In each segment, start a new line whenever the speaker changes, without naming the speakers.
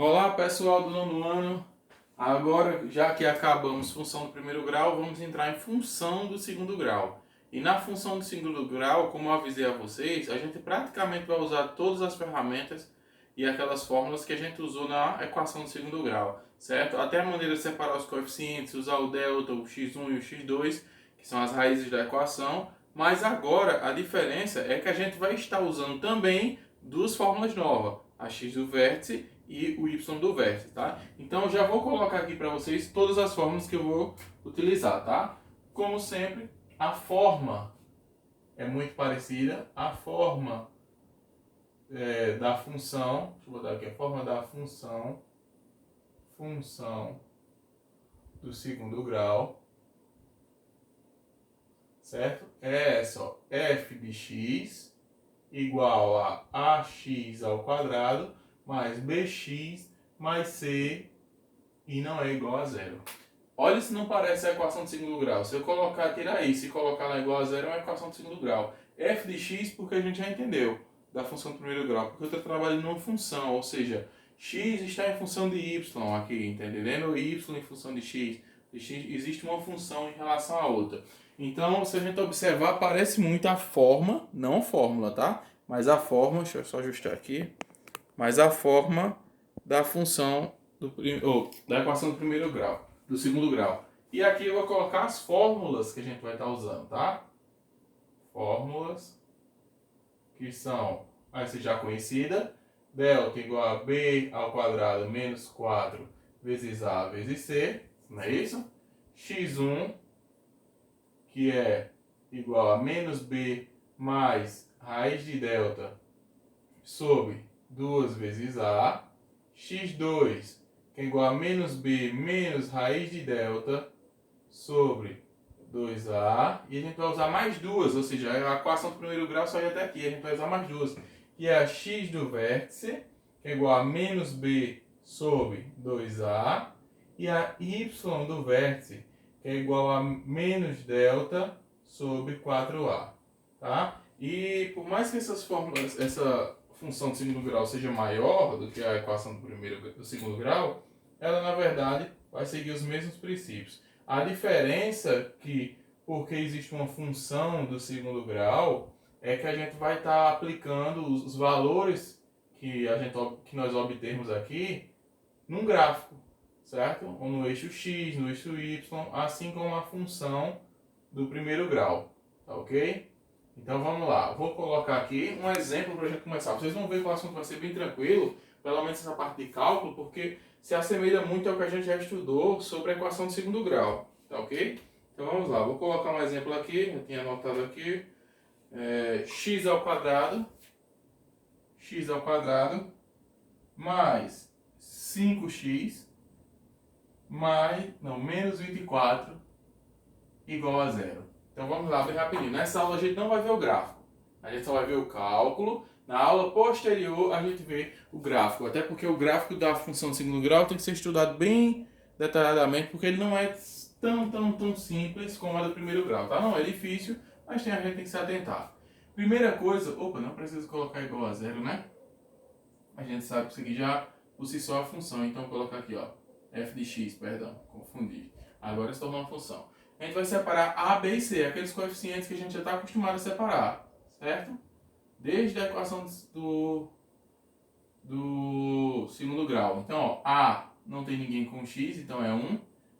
Olá pessoal do nono ano, agora já que acabamos função do primeiro grau, vamos entrar em função do segundo grau. E na função do segundo grau, como eu avisei a vocês, a gente praticamente vai usar todas as ferramentas e aquelas fórmulas que a gente usou na equação do segundo grau, certo? Até a maneira de separar os coeficientes, usar o delta, o x1 e o x2, que são as raízes da equação, mas agora a diferença é que a gente vai estar usando também duas fórmulas novas, a x do vértice e o y do vértice, tá? Então eu já vou colocar aqui para vocês todas as fórmulas que eu vou utilizar, tá? Como sempre, a forma é muito parecida, a forma da função, deixa eu botar aqui, a forma da função do segundo grau, certo? É essa, ó, f de x igual a ax ao quadrado mais bx mais c e não é igual a zero. Olha se não parece a equação de segundo grau. Se eu colocar, tirar isso e colocar lá igual a zero, é uma equação de segundo grau. F de x porque a gente já entendeu da função do primeiro grau, porque eu estou trabalhando numa função, ou seja, x está em função de y aqui, tá entendendo? Y em função de x. Existe uma função em relação à outra. Então, se a gente observar, parece muito a forma, não a fórmula, tá? Mas a forma, deixa eu só ajustar aqui, mas a forma da função da equação do primeiro grau, do segundo grau. E aqui eu vou colocar as fórmulas que a gente vai estar usando, tá? Fórmulas que são essa já conhecida, delta igual a b ao quadrado menos 4 vezes a vezes c, não é isso? x1, que é igual a menos b mais raiz de delta sobre 2 vezes a, x2, que é igual a menos b menos raiz de delta sobre 2a, e a gente vai usar mais duas, ou seja, a equação do primeiro grau só ia até aqui, a gente vai usar mais duas, que é a x do vértice, que é igual a menos b sobre 2a, e a y do vértice, que é igual a menos delta sobre 4a, tá? E por mais que essas fórmulas, essa função de segundo grau seja maior do que a equação do segundo grau, ela na verdade vai seguir os mesmos princípios. A diferença que, porque existe uma função do segundo grau, é que a gente vai estar aplicando os valores que nós obtermos aqui num gráfico, certo? Ou no eixo x, no eixo y, assim como a função do primeiro grau, tá ok? Então vamos lá, vou colocar aqui um exemplo para a gente começar. Vocês vão ver que o assunto vai ser bem tranquilo, pelo menos essa parte de cálculo, porque se assemelha muito ao que a gente já estudou sobre a equação de segundo grau, tá ok? Então vamos lá, vou colocar um exemplo aqui, eu tinha anotado aqui, x ao quadrado mais 5x menos 24 igual a zero. Então vamos lá bem rapidinho. Nessa aula a gente não vai ver o gráfico, a gente só vai ver o cálculo. Na aula posterior a gente vê o gráfico, até porque o gráfico da função de segundo grau tem que ser estudado bem detalhadamente, porque ele não é tão simples como a do primeiro grau, tá? Não é difícil, mas a gente tem que se atentar. Primeira coisa, não preciso colocar igual a zero, né? A gente sabe que isso aqui já por si só é a função, então vou colocar aqui, ó, f de x, perdão, confundi. Agora se tornou uma função. A gente vai separar A, B e C, aqueles coeficientes que a gente já está acostumado a separar, certo? Desde a equação do segundo grau. Então, ó, A não tem ninguém com x, então é 1.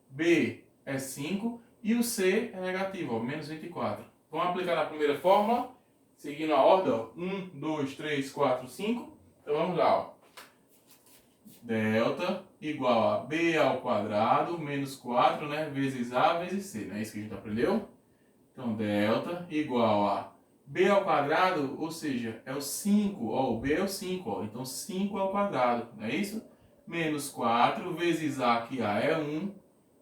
B é 5. E o C é negativo, ó, menos 24. Vamos aplicar na primeira fórmula, seguindo a ordem, ó, 1, 2, 3, 4, 5. Então vamos lá, ó. Delta igual a b ao quadrado menos 4, né, vezes a vezes c, não é isso que a gente aprendeu? Então, delta igual a b ao quadrado, ou seja, é o 5, ó, o b é o 5, ó, então 5 ao quadrado, não é isso? Menos 4 vezes a, que a é 1,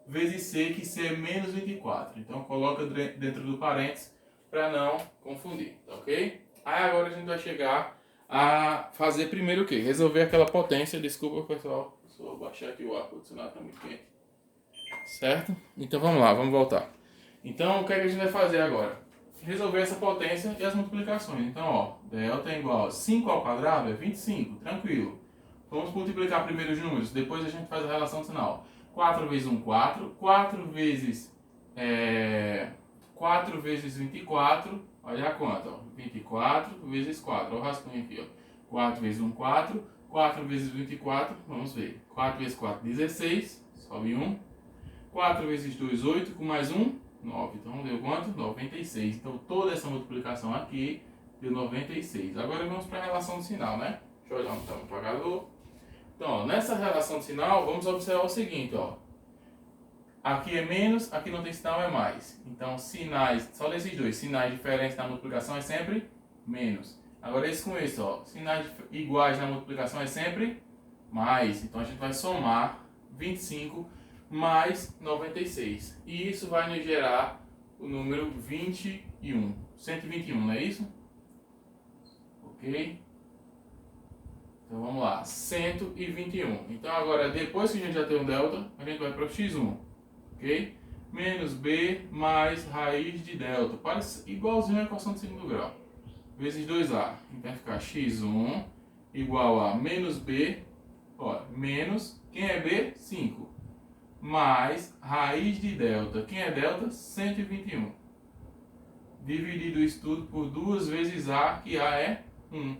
vezes c, que c é menos 24. Então, coloca dentro do parênteses para não confundir, tá ok? Aí agora a gente vai chegar a fazer primeiro o quê? Resolver aquela potência. Desculpa, pessoal, só baixar aqui o ar-condicionado, tá muito quente. Certo? Então vamos lá, vamos voltar. Então o que é que a gente vai fazer agora? Resolver essa potência e as multiplicações. Então, ó, delta é igual a 5 ao quadrado é 25, tranquilo. Vamos multiplicar primeiro os números, depois a gente faz a relação sinal. 4 vezes 1, 4. 4 vezes 24. Olha a conta, ó. 24 vezes 4. Olha o rascunho aqui, ó. 4 vezes 1, 4. 4 vezes 24, vamos ver. 4 vezes 4, 16. Sobe 1. 4 vezes 2, 8. Com mais 1, 9. Então deu quanto? 96. Então toda essa multiplicação aqui deu 96. Agora vamos para a relação de sinal, né? Deixa eu olhar onde está o apagador. Então, ó, nessa relação de sinal, vamos observar o seguinte, ó. Aqui é menos, aqui não tem sinal, é mais. Então, sinais, só desses dois, sinais diferentes na multiplicação é sempre menos. Agora, esse com esse, ó, sinais iguais na multiplicação é sempre mais. Então, a gente vai somar 25 mais 96. E isso vai nos gerar o número 21. 121, não é isso? Ok? Então, vamos lá. 121. Então, agora, depois que a gente já tem um delta, a gente vai para o x1. Ok? Menos b mais raiz de delta. Parece igualzinho a equação de segundo grau. Vezes 2a. Então vai ficar x1 igual a menos b. Ó, menos, quem é b? 5. Mais raiz de delta. Quem é delta? 121. Dividido isso tudo por 2 vezes a, que a é 1. Então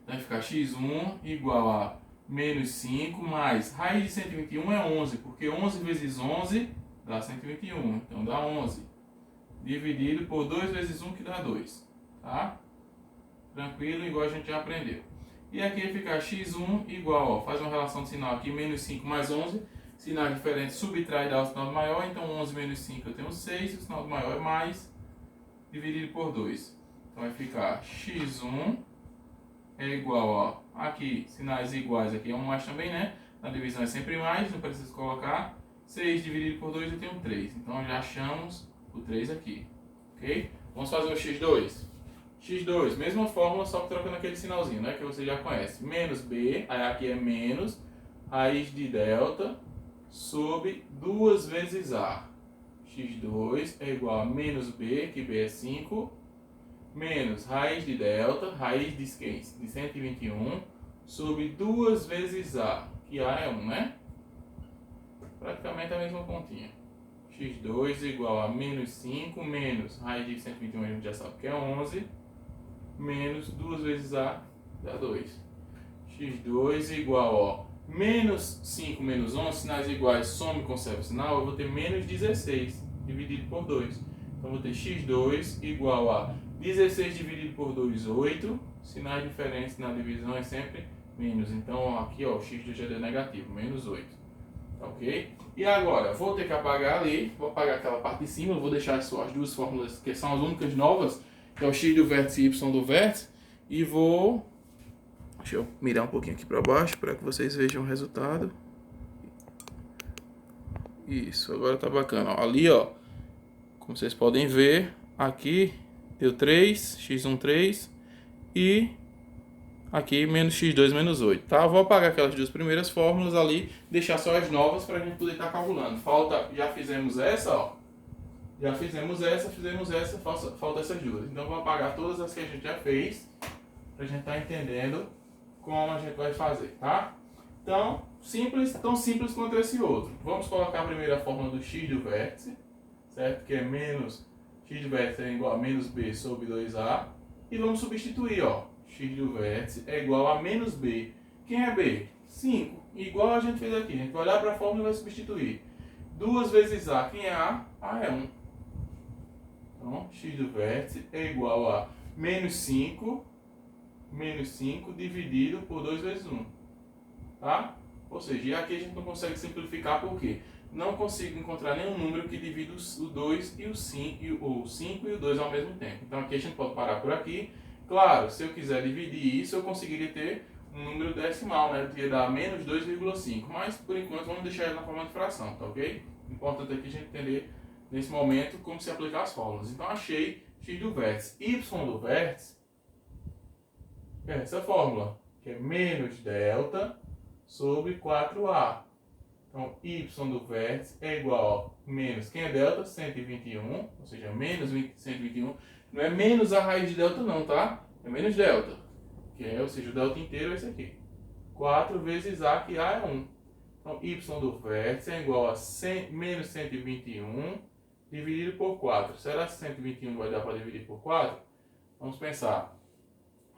vai ficar x1 igual a menos 5 mais raiz de 121 é 11, porque 11 vezes 11 dá 121, então dá 11. Dividido por 2 vezes 1, que dá 2, tá? Tranquilo, igual a gente já aprendeu. E aqui fica x1 igual, ó, faz uma relação de sinal aqui, menos 5 mais 11, sinal diferente subtrai e dá o sinal do maior, então 11 menos 5 eu tenho 6, o sinal do maior é mais, dividido por 2. Então vai ficar x1 é igual, ó, aqui, sinais iguais, aqui é um mais também, né? Na divisão é sempre mais, não precisa colocar. 6 dividido por 2 eu tenho 3. Então já achamos o 3 aqui, ok? Vamos fazer o x2. x2, mesma fórmula, só que trocando aquele sinalzinho, né? Que você já conhece. Menos b, aí aqui é menos, raiz de delta, sobre 2 vezes a. x2 é igual a menos b, que b é 5, menos raiz de delta, raiz de 121, sobre 2 vezes a, que a é 1, né? Praticamente a mesma continha. x2 igual a menos 5, menos raiz de 121, a gente já sabe que é 11, menos 2 vezes a, dá 2. x2 igual, ó, menos 5 menos 11, sinais iguais, soma e conserva o sinal, eu vou ter menos 16, dividido por 2. Então, vou ter x2 igual a 16 dividido por 2, 8. Sinais diferentes na divisão é sempre menos. Então, aqui, ó, o x2 já deu negativo, menos 8. Tá ok? E agora, vou ter que apagar ali, vou apagar aquela parte de cima, vou deixar só as duas fórmulas que são as únicas novas, que é o x do vértice e y do vértice, e vou... Deixa eu mirar um pouquinho aqui para baixo, para que vocês vejam o resultado. Isso, agora tá bacana. Ó, ali, ó, como vocês podem ver, aqui deu 3, x1 3 e aqui menos x2 menos 8, tá? Vou apagar aquelas duas primeiras fórmulas ali, deixar só as novas para a gente poder estar calculando. Falta, já fizemos essa, ó. Já fizemos essa, falta essas duas. Então vou apagar todas as que a gente já fez, para a gente estar entendendo como a gente vai fazer, tá? Então, simples, tão simples quanto esse outro. Vamos colocar a primeira fórmula do x do vértice, certo? Que é menos x do vértice é igual a menos b sobre 2a. E vamos substituir, ó. X do vértice é igual a menos b. Quem é b? 5. Igual a gente fez aqui. A gente vai olhar para a fórmula e vai substituir. 2 vezes a. Quem é a? A é 1. Então, x do vértice é igual a menos 5 dividido por 2 vezes 1. Tá? Ou seja, e aqui a gente não consegue simplificar porque não consigo encontrar nenhum número que divida o 2 e o 5, ou o 5 e o 2 ao mesmo tempo. Então aqui a gente pode parar por aqui. Claro, se eu quiser dividir isso, eu conseguiria ter um número decimal, né? Que ia dar menos 2,5. Mas por enquanto vamos deixar ele na forma de fração, tá ok? O importante aqui é a gente entender nesse momento como se aplicar as fórmulas. Então achei x do vértice. Y do vértice é essa fórmula, que é menos delta sobre 4a. Então, y do vértice é igual a menos, quem é delta? 121, ou seja, menos 121. Não é menos a raiz de delta não, tá? É menos delta, que é, ou seja, o delta inteiro é esse aqui. 4 vezes A, que A é 1. Então, y do vértice é igual a menos 121 dividido por 4. Será que 121 vai dar para dividir por 4? Vamos pensar.